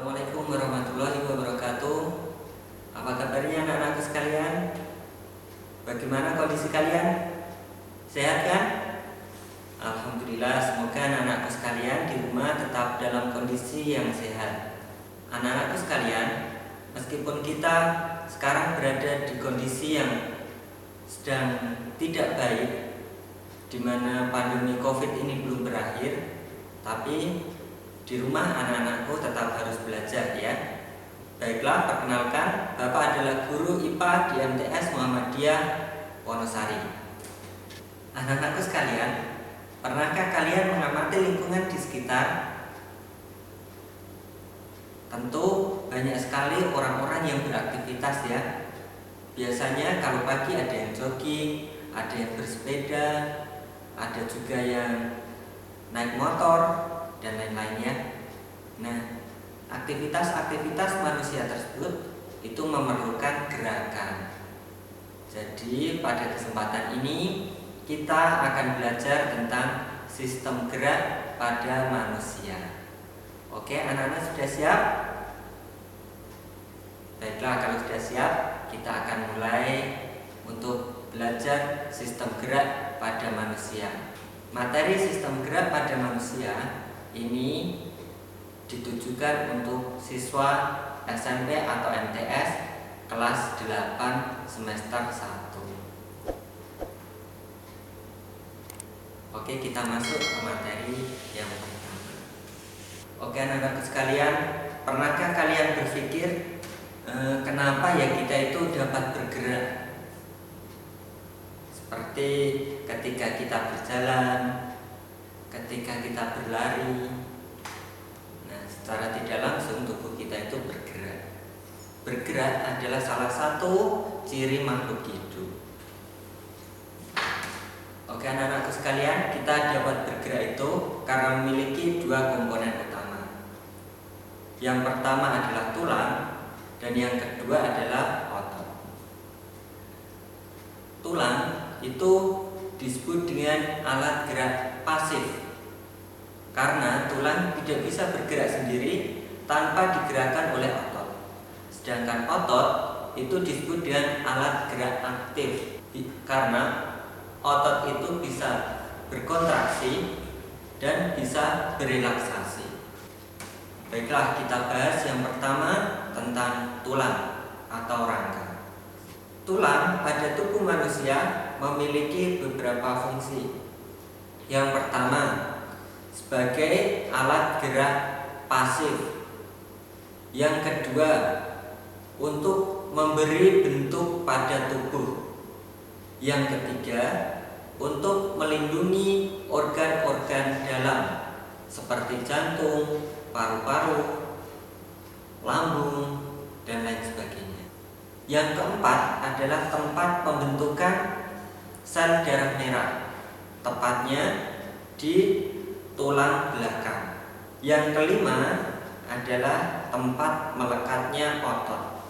Assalamualaikum warahmatullahi wabarakatuh. Apa kabarnya anak-anakku sekalian? Bagaimana kondisi kalian? Sehat kan? Alhamdulillah, semoga anak-anakku sekalian di rumah tetap dalam kondisi yang sehat. Anak-anakku sekalian, meskipun kita sekarang berada di kondisi yang sedang tidak baik, di mana pandemi COVID ini belum berakhir, tapi di rumah anak-anakku tetap harus belajar ya. Baiklah, perkenalkan, Bapak adalah guru IPA di MTS Muhammadiyah Wonosari. Anak-anakku sekalian, pernahkah kalian mengamati lingkungan di sekitar? Tentu banyak sekali orang-orang yang beraktivitas ya. Biasanya kalau pagi ada yang jogging, ada yang bersepeda, ada juga yang naik motor, dan lain-lainnya. Nah, aktivitas-aktivitas manusia tersebut itu memerlukan gerakan. Jadi pada kesempatan ini kita akan belajar tentang sistem gerak pada manusia. Oke, anak-anak sudah siap? Baiklah, kalau sudah siap, kita akan mulai untuk belajar sistem gerak pada manusia. Materi sistem gerak pada manusia ini ditujukan untuk siswa SMP atau MTS kelas 8 semester 1. Oke, kita masuk ke materi yang pertama. Oke, anak-anak sekalian, pernahkah kalian berpikir kenapa ya kita itu dapat bergerak? Seperti ketika kita berjalan, ketika kita berlari. Nah, secara tidak langsung tubuh kita itu bergerak. Bergerak adalah salah satu ciri makhluk hidup. Oke, anak-anakku sekalian, kita dapat bergerak itu karena memiliki dua komponen utama. Yang pertama adalah tulang dan yang kedua adalah otot. Tulang itu disebut dengan alat gerak pasif karena tulang tidak bisa bergerak sendiri tanpa digerakkan oleh otot. Sedangkan otot itu disebut dengan alat gerak aktif karena otot itu bisa berkontraksi dan bisa berelaksasi. Baiklah, kita bahas yang pertama tentang tulang atau rangka. Tulang pada tubuh manusia memiliki beberapa fungsi. Yang pertama, sebagai alat gerak pasif. Yang kedua, untuk memberi bentuk pada tubuh. Yang ketiga, untuk melindungi organ-organ dalam seperti jantung, paru-paru, lambung, dan lain sebagainya. Yang keempat adalah tempat pembentukan sel darah merah, tepatnya di tulang belakang. Yang kelima adalah tempat melekatnya otot.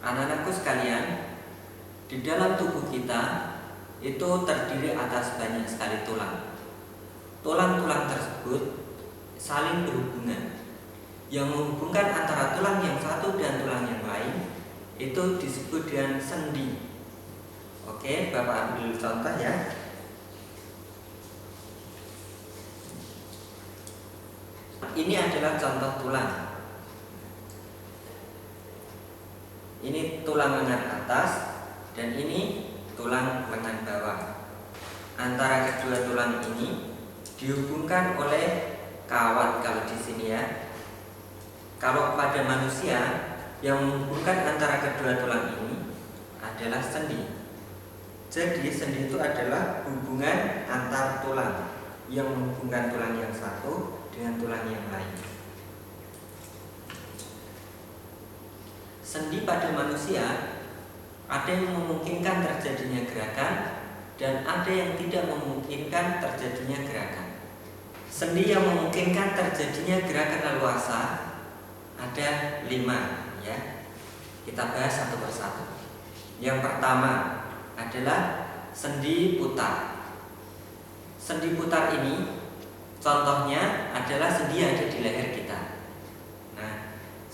Anak-anakku sekalian, di dalam tubuh kita itu terdiri atas banyak sekali tulang. Tulang-tulang tersebut saling berhubungan. Yang menghubungkan antara tulang yang satu dan tulang yang lain itu disebut dengan sendi. Oke, Bapak ambil contoh ya. Ini adalah contoh tulang. Ini tulang lengan atas dan ini tulang lengan bawah. Antara kedua tulang ini dihubungkan oleh kawat kalau di sini ya. Kalau pada manusia yang menghubungkan antara kedua tulang ini adalah sendi. Jadi sendi itu adalah hubungan antar tulang yang menghubungkan tulang yang satu dengan tulang yang lain. Sendi pada manusia ada yang memungkinkan terjadinya gerakan dan ada yang tidak memungkinkan terjadinya gerakan. Sendi yang memungkinkan terjadinya gerakan leluasa ada 5 ya. Kita bahas satu persatu. Yang pertama adalah sendi putar. Sendi putar ini contohnya adalah sendi yang ada di leher kita. Nah,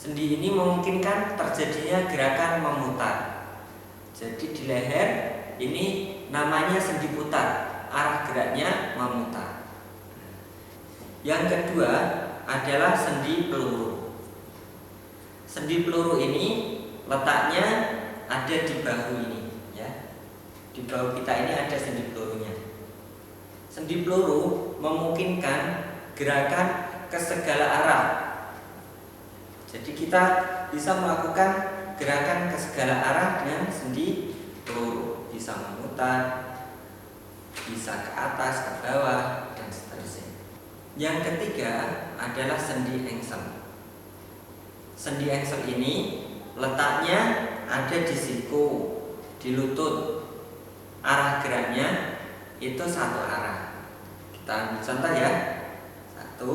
Sendi ini memungkinkan terjadinya gerakan memutar. Jadi di leher ini namanya sendi putar, arah geraknya memutar. Yang kedua adalah sendi peluru. Sendi peluru ini letaknya ada di bahu ini, ya. Di bahu kita ini ada sendi pelurunya. Sendi peluru memungkinkan gerakan ke segala arah. Jadi kita bisa melakukan gerakan ke segala arah dengan sendi peluru, bisa memutar, bisa ke atas, ke bawah, dan seterusnya. Yang ketiga adalah sendi engsel. Sendi engsel ini letaknya ada di siku, di lutut. Arah geraknya itu satu arah. Kita ambil contoh ya. Satu,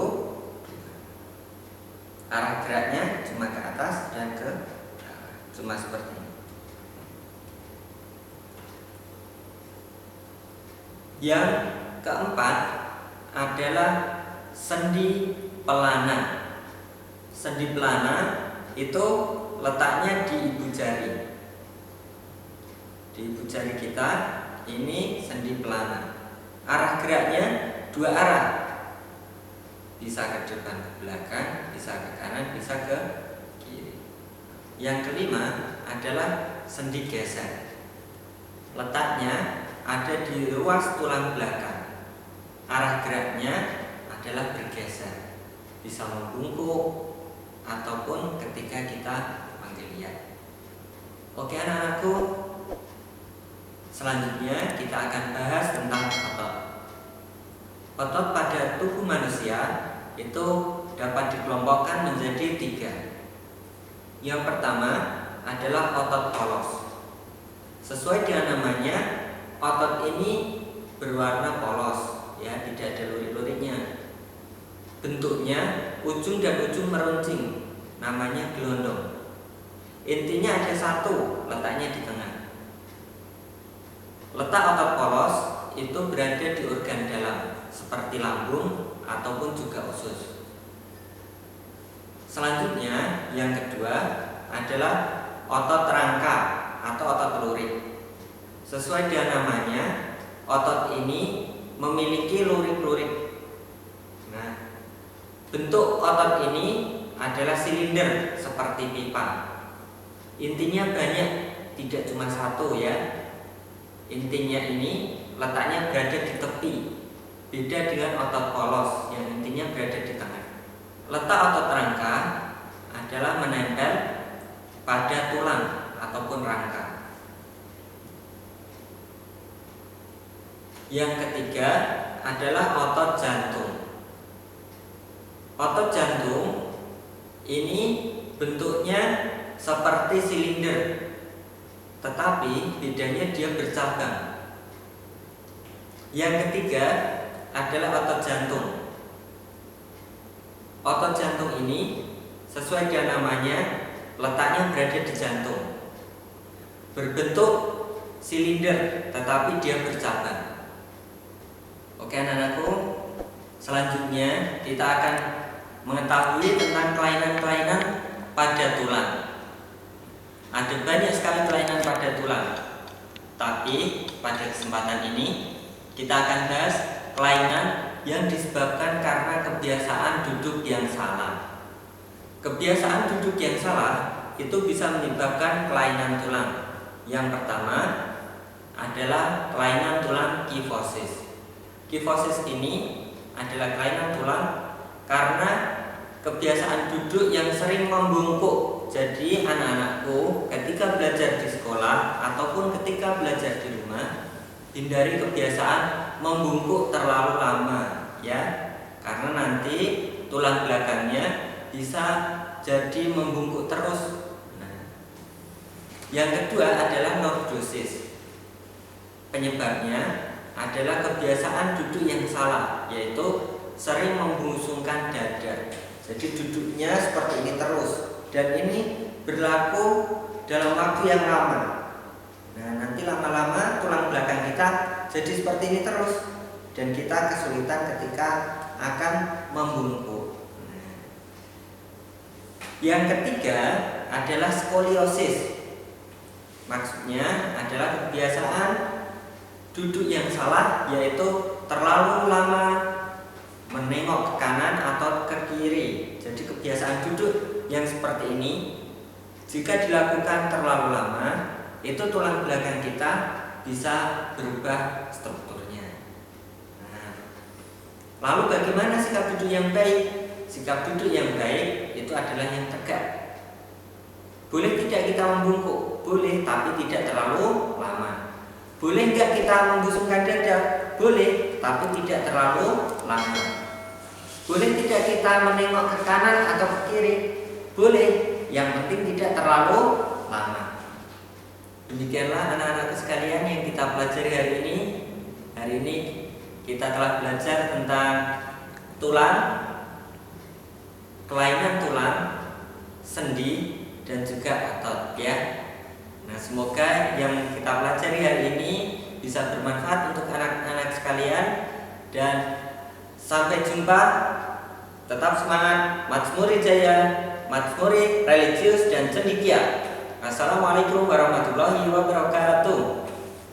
arah geraknya cuma ke atas dan ke bawah, cuma seperti ini. Yang keempat adalah sendi pelana. Sendi pelana itu letaknya di ibu jari. Di ibu jari kita ini sendi pelana. Arah geraknya dua arah. Bisa ke depan ke belakang, bisa ke kanan, bisa ke kiri. Yang kelima adalah sendi geser. Letaknya ada di ruas tulang belakang. Arah geraknya adalah bergeser, bisa membungkuk ataupun ketika kita menggeliat. Oke anak-anakku, selanjutnya kita akan bahas tentang otot. Otot pada tubuh manusia itu dapat dikelompokkan menjadi 3. Yang pertama adalah otot polos. Sesuai dengan namanya, otot ini berwarna polos, ya, tidak ada lurik-luriknya. Bentuknya ujung dan ujung meruncing, namanya gelondong. Intinya ada satu, letaknya di tengah. Letak otot polos itu berada di organ dalam seperti lambung ataupun juga usus. Selanjutnya yang kedua adalah otot rangka atau otot lurik. Sesuai dengan namanya, otot ini memiliki lurik-lurik. Nah, bentuk otot ini adalah silinder seperti pipa. Intinya banyak, tidak cuma satu ya. Intinya ini letaknya berada di tepi. Beda dengan otot polos yang intinya berada di tengah. Letak otot rangka adalah menempel pada tulang ataupun rangka. Yang ketiga adalah otot jantung. Otot jantung ini bentuknya seperti silinder, tetapi bedanya dia bercabang. Yang ketiga adalah otot jantung. Otot jantung ini sesuai dengan namanya, letaknya berada di jantung. Berbentuk silinder, tetapi dia bercabang. Oke anak-anakku, selanjutnya kita akan mengetahui tentang kelainan-kelainan pada tulang. Ada banyak sekali kelainan pada tulang, tapi pada kesempatan ini kita akan bahas kelainan yang disebabkan karena kebiasaan duduk yang salah. Kebiasaan duduk yang salah itu bisa menyebabkan kelainan tulang. Yang pertama adalah kelainan tulang kifosis. Kifosis ini adalah kelainan tulang karena kebiasaan duduk yang sering membungkuk. Jadi anak-anakku ketika belajar di sekolah ataupun ketika belajar di rumah, hindari kebiasaan membungkuk terlalu lama ya, karena nanti tulang belakangnya bisa jadi membungkuk terus. Nah, yang kedua adalah lordosis. Penyebabnya adalah kebiasaan duduk yang salah, yaitu sering membungsungkan dada. Jadi duduknya seperti ini terus, dan ini berlaku dalam waktu yang lama. Nah, nanti lama-lama tulang belakang kita jadi seperti ini terus, dan kita kesulitan ketika akan membungkuk. Yang ketiga adalah skoliosis. Maksudnya adalah kebiasaan duduk yang salah, yaitu terlalu lama menengok ke kanan atau ke kiri. Jadi kebiasaan duduk yang seperti ini jika dilakukan terlalu lama, itu tulang belakang kita bisa berubah strukturnya. Nah, lalu bagaimana sikap duduk yang baik? Sikap duduk yang baik itu adalah yang tegak. Boleh tidak kita membungkuk? Boleh, tapi tidak terlalu lama. Boleh enggak kita membusungkan dada? Boleh, tapi tidak terlalu lama. Boleh tidak kita menengok ke kanan atau ke kiri? Boleh, yang penting tidak terlalu lama. Demikianlah anak-anak sekalian yang kita pelajari hari ini. Hari ini kita telah belajar tentang tulang, kelainan tulang, sendi, dan juga otot ya. Nah, semoga yang kita pelajari hari ini bisa bermanfaat untuk anak-anak sekalian, dan sampai jumpa. Tetap semangat, Majmuri Jaya, Majmuri religius dan cendekia. Assalamualaikum warahmatullahi wabarakatuh.